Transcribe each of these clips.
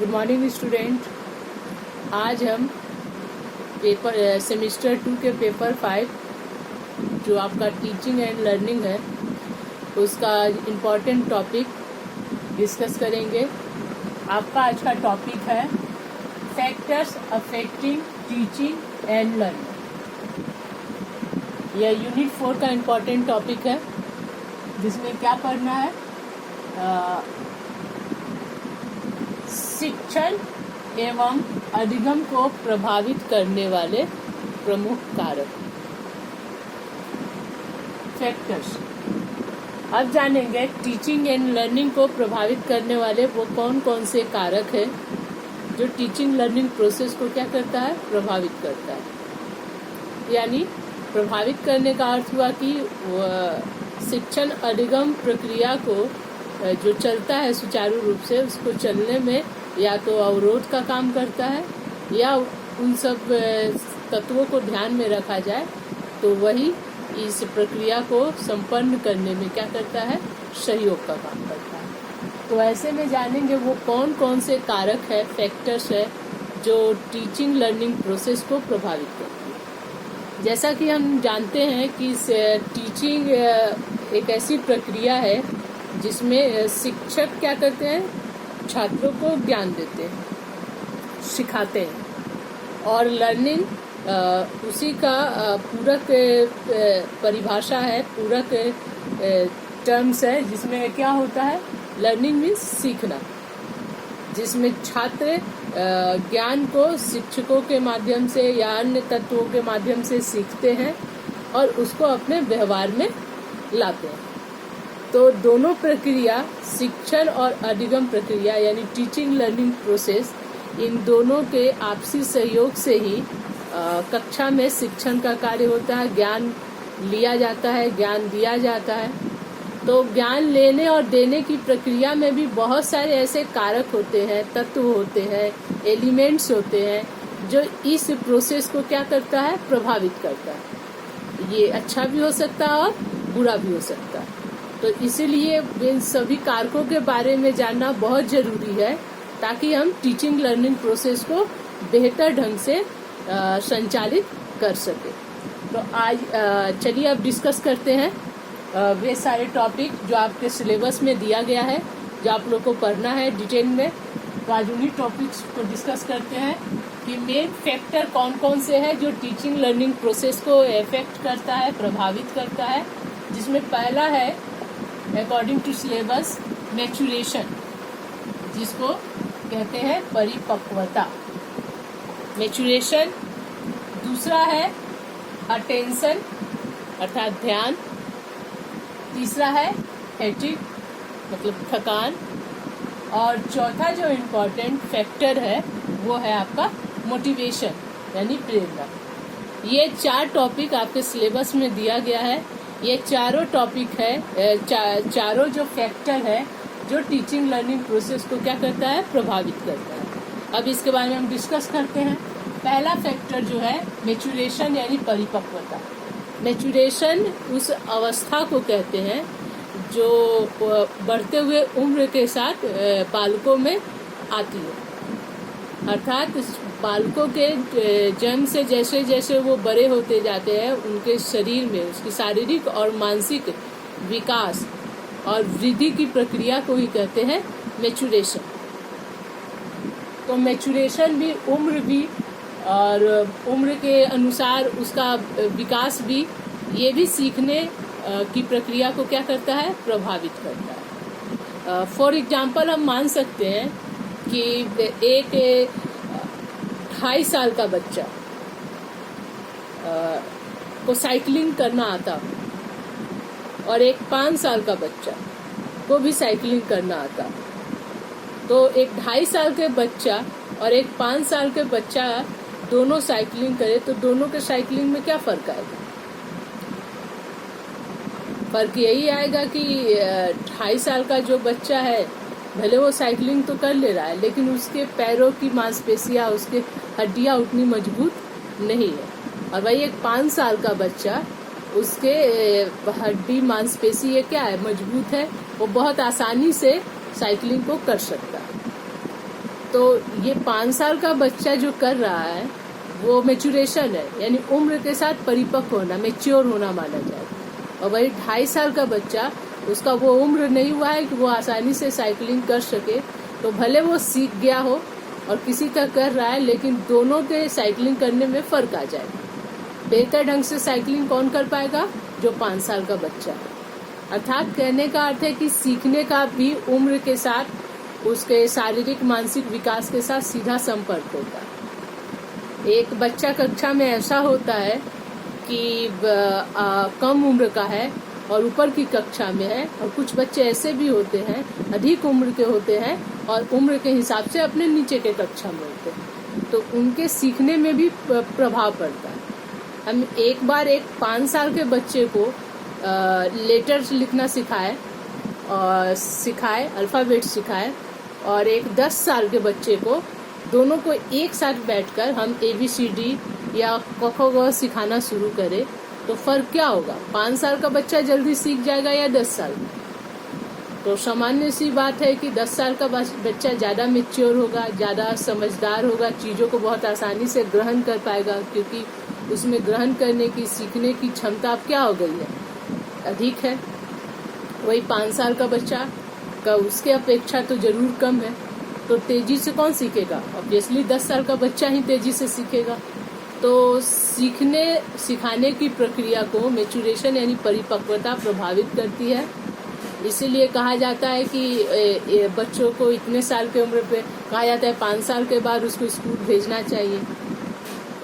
Good morning student. आज हम paper semester 2 के पेपर 5 जो आपका टीचिंग एंड लर्निंग है उसका इम्पॉर्टेंट टॉपिक डिस्कस करेंगे। आपका आज का टॉपिक है factors affecting teaching and learning. यह यूनिट 4 का इम्पॉर्टेंट टॉपिक है जिसमें क्या पढ़ना है, शिक्षण एवं अधिगम को प्रभावित करने वाले प्रमुख कारक फैक्टर्स। अब जानेंगे टीचिंग एंड लर्निंग को प्रभावित करने वाले वो कौन कौन से कारक हैं जो टीचिंग लर्निंग प्रोसेस को क्या करता है, प्रभावित करता है। यानी प्रभावित करने का अर्थ हुआ कि शिक्षण अधिगम प्रक्रिया को जो चलता है सुचारू रूप से उसको चलने में या तो अवरोध का काम करता है या उन सब तत्वों को ध्यान में रखा जाए तो वही इस प्रक्रिया को संपन्न करने में क्या करता है, सहयोग का काम करता है। तो ऐसे में जानेंगे वो कौन कौन से कारक है, फैक्टर्स है जो टीचिंग लर्निंग प्रोसेस को प्रभावित करती है। जैसा कि हम जानते हैं कि टीचिंग एक ऐसी प्रक्रिया है जिसमें शिक्षक क्या करते हैं, छात्रों को ज्ञान देते हैं, सिखाते हैं, और लर्निंग उसी का पूरक परिभाषा है, पूरक टर्म्स है जिसमें क्या होता है, लर्निंग मीन्स सीखना, जिसमें छात्र ज्ञान को शिक्षकों के माध्यम से या अन्य तत्वों के माध्यम से सीखते हैं और उसको अपने व्यवहार में लाते हैं। तो दोनों प्रक्रिया, शिक्षण और अधिगम प्रक्रिया यानी टीचिंग लर्निंग प्रोसेस, इन दोनों के आपसी सहयोग से ही कक्षा में शिक्षण का कार्य होता है, ज्ञान लिया जाता है, ज्ञान दिया जाता है। तो ज्ञान लेने और देने की प्रक्रिया में भी बहुत सारे ऐसे कारक होते हैं, तत्व होते हैं, एलिमेंट्स होते हैं जो इस प्रोसेस को क्या करता है, प्रभावित करता है। ये अच्छा भी हो सकता है और बुरा भी हो सकता है। तो इसीलिए इन सभी कारकों के बारे में जानना बहुत जरूरी है ताकि हम टीचिंग लर्निंग प्रोसेस को बेहतर ढंग से संचालित कर सके। तो आज चलिए अब डिस्कस करते हैं वे सारे टॉपिक जो आपके सिलेबस में दिया गया है, जो आप लोग को पढ़ना है डिटेल में। तो आज उन्हीं टॉपिक्स को डिस्कस करते हैं कि मेन फैक्टर कौन कौन से हैं जो टीचिंग लर्निंग प्रोसेस को इफेक्ट करता है, प्रभावित करता है। जिसमें पहला है अकॉर्डिंग टू सिलेबस मैच्योरेशन, जिसको कहते हैं परिपक्वता, मैच्योरेशन। दूसरा है अटेंशन अर्थात ध्यान। तीसरा है फैटिग मतलब थकान। और चौथा जो इम्पोर्टेंट फैक्टर है वो है आपका मोटिवेशन यानी प्रेरणा। ये 4 टॉपिक आपके सिलेबस में दिया गया है। ये चारों टॉपिक है, चारों जो फैक्टर है जो टीचिंग लर्निंग प्रोसेस को क्या करता है, प्रभावित करता है। अब इसके बारे में हम डिस्कस करते हैं। पहला फैक्टर जो है मैच्योरेशन यानी परिपक्वता। मैच्योरेशन उस अवस्था को कहते हैं जो बढ़ते हुए उम्र के साथ बालकों में आती है। अर्थात बालकों के जन्म से जैसे जैसे वो बड़े होते जाते हैं उनके शरीर में उसकी शारीरिक और मानसिक विकास और वृद्धि की प्रक्रिया को ही कहते हैं मैच्योरेशन। तो मैच्योरेशन भी उम्र भी और उम्र के अनुसार उसका विकास भी, ये भी सीखने की प्रक्रिया को क्या करता है, प्रभावित करता है। फॉर एग्जाम्पल हम मान सकते हैं कि एक 2.5 साल का बच्चा को साइकिलिंग करना आता और एक 5 साल का बच्चा को भी साइकिलिंग करना आता, तो एक 2.5 साल के बच्चा और एक 5 साल के बच्चा दोनों साइकिलिंग करे तो दोनों के साइकिलिंग में क्या फर्क आएगा? फर्क यही आएगा कि 2.5 साल का जो बच्चा है भले वो साइकिलिंग तो कर ले रहा है लेकिन उसके पैरों की मांसपेशियां, उसके हड्डियां उतनी मजबूत नहीं है। और वही एक 5 साल का बच्चा, उसके हड्डी मांसपेशी ये क्या है, मजबूत है, वो बहुत आसानी से साइकिलिंग को कर सकता है। तो ये 5 साल का बच्चा जो कर रहा है वो मेचुरेशन है, यानी उम्र के साथ परिपक्व होना, मेच्योर होना माना जाएगा। और वही 2.5 साल का बच्चा, उसका वो उम्र नहीं हुआ है कि वो आसानी से साइकिलिंग कर सके, तो भले वो सीख गया हो और किसी का कर रहा है, लेकिन दोनों के साइकिलिंग करने में फर्क आ जाएगा। बेहतर ढंग से साइकिलिंग कौन कर पाएगा? जो 5 साल का बच्चा है। अर्थात कहने का अर्थ है कि सीखने का भी उम्र के साथ, उसके शारीरिक मानसिक विकास के साथ सीधा संपर्क होता है। एक बच्चा कक्षा में ऐसा होता है कि कम उम्र का है और ऊपर की कक्षा में है, और कुछ बच्चे ऐसे भी होते हैं अधिक उम्र के होते हैं और उम्र के हिसाब से अपने नीचे के कक्षा में होते हैं, तो उनके सीखने में भी प्रभाव पड़ता है। हम एक बार एक 5 साल के बच्चे को लेटर्स लिखना सिखाए, अल्फाबेट सिखाए, और एक 10 साल के बच्चे को, दोनों को एक साथ बैठकर हम ABCD या क ख ग सिखाना शुरू करें, तो फर्क क्या होगा? 5 साल का बच्चा जल्दी सीख जाएगा या 10 साल? तो सामान्य सी बात है कि 10 साल का बच्चा ज्यादा मैच्योर होगा, ज्यादा समझदार होगा, चीजों को बहुत आसानी से ग्रहण कर पाएगा, क्योंकि उसमें ग्रहण करने की, सीखने की क्षमता अब क्या हो गई है? अधिक है। वही 5 साल का बच्चा का उसके अपेक्षा तो जरूर कम है, तो तेजी से कौन सीखेगा? ऑब्वियसली 10 साल का बच्चा ही तेजी से सीखेगा। तो सिखाने की प्रक्रिया को मैच्योरेशन यानी परिपक्वता प्रभावित करती है। इसीलिए कहा जाता है कि बच्चों को इतने साल के उम्र पे, कहा जाता है 5 साल के बाद उसको स्कूल भेजना चाहिए,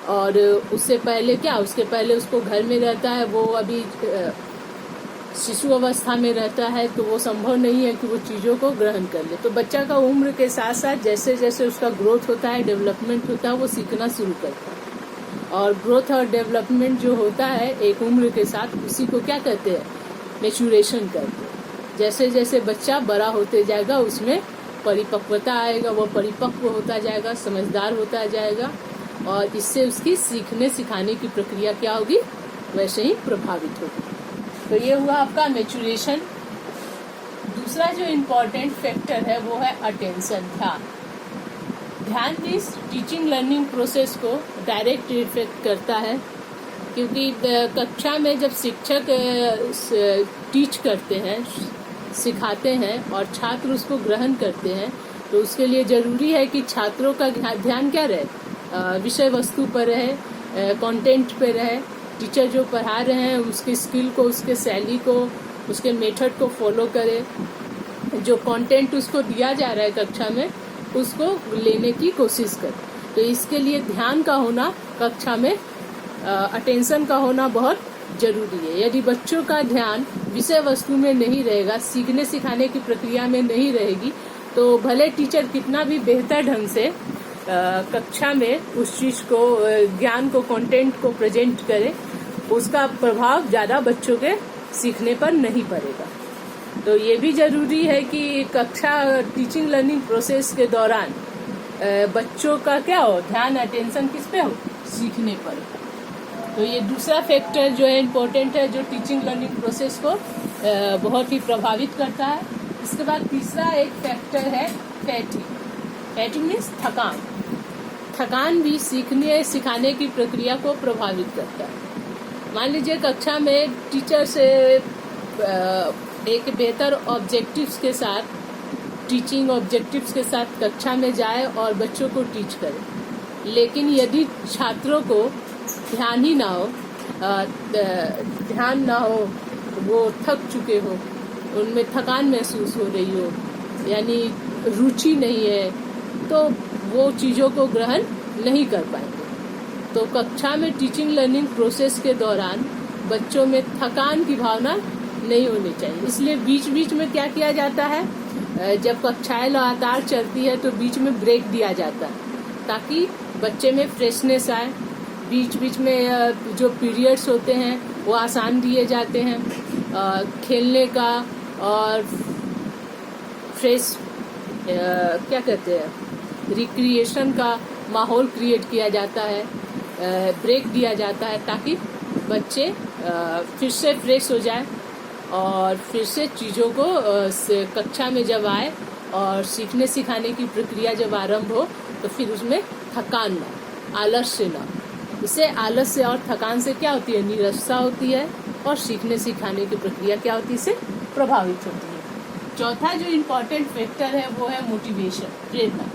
और उससे पहले क्या, उसके पहले उसको घर में रहता है, वो अभी शिशु अवस्था में रहता है, तो वो संभव नहीं है कि वो चीजों को ग्रहण कर ले। तो बच्चा का उम्र के साथ साथ जैसे जैसे उसका ग्रोथ होता है, डेवलपमेंट होता है, वो सीखना शुरू करता है। और ग्रोथ और डेवलपमेंट जो होता है एक उम्र के साथ, उसी को क्या कहते हैं? मैच्योरेशन कहते हैं। जैसे जैसे बच्चा बड़ा होते जाएगा, उसमें परिपक्वता आएगा, वो परिपक्व होता जाएगा, समझदार होता जाएगा, और इससे उसकी सीखने सिखाने की प्रक्रिया क्या होगी? वैसे ही प्रभावित होगी। तो ये हुआ आपका मैच्योरेशन। दूसरा जो इम्पोर्टेंट फैक्टर है वो है अटेंशन, ध्यान। ध्यान भी टीचिंग लर्निंग प्रोसेस को डायरेक्ट इफेक्ट करता है, क्योंकि कक्षा में जब शिक्षक टीच करते हैं, सिखाते हैं, और छात्र उसको ग्रहण करते हैं, तो उसके लिए जरूरी है कि छात्रों का ध्यान क्या रहे? विषय वस्तु पर रहे, कंटेंट पे रहे। टीचर जो पढ़ा रहे हैं उसके स्किल को, उसके शैली को, उसके मेथड को फॉलो करे। जो कंटेंट उसको दिया जा रहा है कक्षा में, उसको लेने की कोशिश करे। तो इसके लिए ध्यान का होना कक्षा में, अटेंशन का होना बहुत जरूरी है। यदि बच्चों का ध्यान विषय वस्तु में नहीं रहेगा, सीखने सिखाने की प्रक्रिया में नहीं रहेगी, तो भले टीचर कितना भी बेहतर ढंग से कक्षा में उस चीज को, ज्ञान को, कंटेंट को प्रेजेंट करे, उसका प्रभाव ज्यादा बच्चों के सीखने पर नहीं पड़ेगा। तो ये भी जरूरी है कि कक्षा टीचिंग लर्निंग प्रोसेस के दौरान बच्चों का क्या हो? ध्यान, अटेंशन किस पे हो? सीखने पर। तो ये दूसरा फैक्टर जो है इम्पोर्टेंट है, जो टीचिंग लर्निंग प्रोसेस को बहुत ही प्रभावित करता है। इसके बाद तीसरा एक फैक्टर है फैटिग। फैटिग मीन्स थकान। थकान भी सीखने सिखाने की प्रक्रिया को प्रभावित करता है। मान लीजिए कक्षा में टीचर से एक बेहतर ऑब्जेक्टिव्स के साथ, टीचिंग ऑब्जेक्टिव्स के साथ कक्षा में जाए और बच्चों को टीच करे, लेकिन यदि छात्रों को ध्यान ही ना हो, वो थक चुके हो, उनमें थकान महसूस हो रही हो, यानी रुचि नहीं है, तो वो चीजों को ग्रहण नहीं कर पाएंगे। तो कक्षा में टीचिंग लर्निंग प्रोसेस के दौरान बच्चों में थकान की भावना नहीं होनी चाहिए। इसलिए बीच बीच में क्या किया जाता है, जब कक्षाएं लगातार चलती है तो बीच में ब्रेक दिया जाता है, ताकि बच्चे में फ्रेशनेस आए। बीच बीच में जो पीरियड्स होते हैं वो आसान दिए जाते हैं, खेलने का और फ्रेश क्या कहते हैं, रिक्रिएशन का माहौल क्रिएट किया जाता है, ब्रेक दिया जाता है, ताकि बच्चे फिर से फ्रेश हो जाए और फिर से चीज़ों को कक्षा में जब आए और सीखने सिखाने की प्रक्रिया जब आरंभ हो तो फिर उसमें थकान ना, आलस्य ना। इससे आलस्य और थकान से क्या होती है, नीरसता होती है और सीखने सिखाने की प्रक्रिया क्या होती है, इससे प्रभावित होती है। चौथा जो इम्पोर्टेंट फैक्टर है वो है मोटिवेशन, प्रेरणा।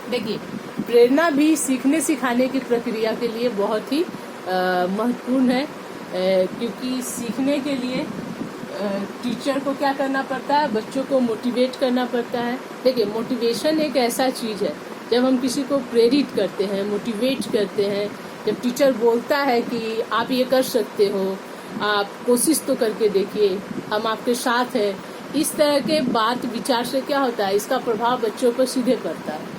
देखिए, प्रेरणा भी सीखने सिखाने की प्रक्रिया के लिए बहुत ही महत्वपूर्ण है, क्योंकि सीखने के लिए टीचर को क्या करना पड़ता है, बच्चों को मोटिवेट करना पड़ता है। देखिए, मोटिवेशन एक ऐसा चीज है, जब हम किसी को प्रेरित करते हैं, मोटिवेट करते हैं, जब टीचर बोलता है कि आप ये कर सकते हो, आप कोशिश तो करके देखिए, हम आपके साथ हैं, इस तरह के बात विचार से क्या होता है, इसका प्रभाव बच्चों पर सीधे पड़ता है।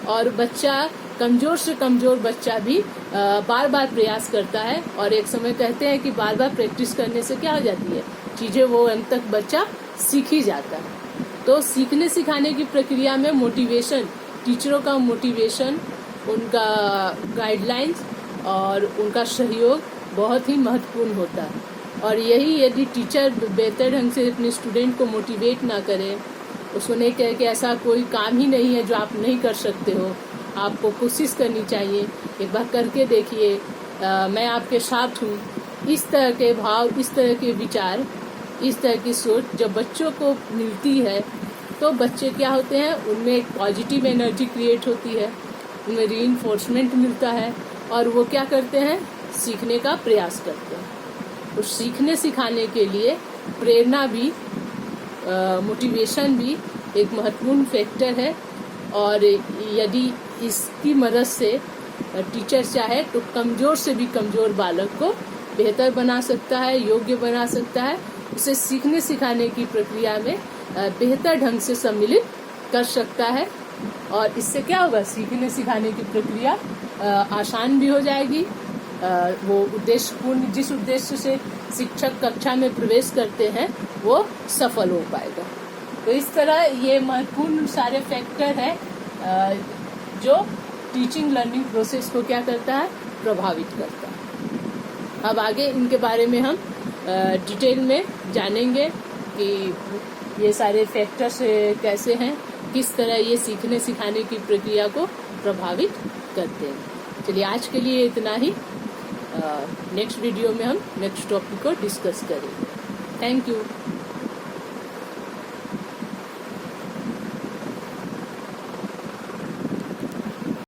और बच्चा, कमजोर से कमजोर बच्चा भी बार बार प्रयास करता है, और एक समय कहते हैं कि बार बार प्रैक्टिस करने से क्या हो जाती है, चीजें वो अंत तक बच्चा सीख ही जाता है। तो सीखने सिखाने की प्रक्रिया में मोटिवेशन, टीचरों का मोटिवेशन, उनका गाइडलाइंस और उनका सहयोग बहुत ही महत्वपूर्ण होता है। और यही यदि टीचर बेहतर ढंग से अपने स्टूडेंट को मोटिवेट ना करे, उसको नहीं कहे कि ऐसा कोई काम ही नहीं है जो आप नहीं कर सकते हो, आपको कोशिश करनी चाहिए, एक बार करके देखिए, मैं आपके साथ हूँ, इस तरह के भाव, इस तरह के विचार, इस तरह की सोच जब बच्चों को मिलती है तो बच्चे क्या होते हैं, उनमें एक पॉजिटिव एनर्जी क्रिएट होती है, उनमें रीइंफोर्समेंट मिलता है और वो क्या करते हैं, सीखने का प्रयास करते हैं। तो सीखने सिखाने के लिए प्रेरणा भी, मोटिवेशन भी एक महत्वपूर्ण फैक्टर है। और यदि इसकी मदद से टीचर चाहे तो कमजोर से भी कमजोर बालक को बेहतर बना सकता है, योग्य बना सकता है, उसे सीखने सिखाने की प्रक्रिया में बेहतर ढंग से सम्मिलित कर सकता है। और इससे क्या होगा, सीखने सिखाने की प्रक्रिया आसान भी हो जाएगी, वो उद्देश्यपूर्ण, जिस उद्देश्य से शिक्षक कक्षा में प्रवेश करते हैं वो सफल हो पाएगा। तो इस तरह ये महत्वपूर्ण सारे फैक्टर है जो टीचिंग लर्निंग प्रोसेस को क्या करता है, प्रभावित करता है। अब आगे इनके बारे में हम डिटेल में जानेंगे कि ये सारे फैक्टर्स कैसे हैं, किस तरह ये सीखने सिखाने की प्रक्रिया को प्रभावित करते हैं। चलिए, आज के लिए इतना ही। नेक्स्ट वीडियो में हम नेक्स्ट टॉपिक को डिस्कस करेंगे। Thank you.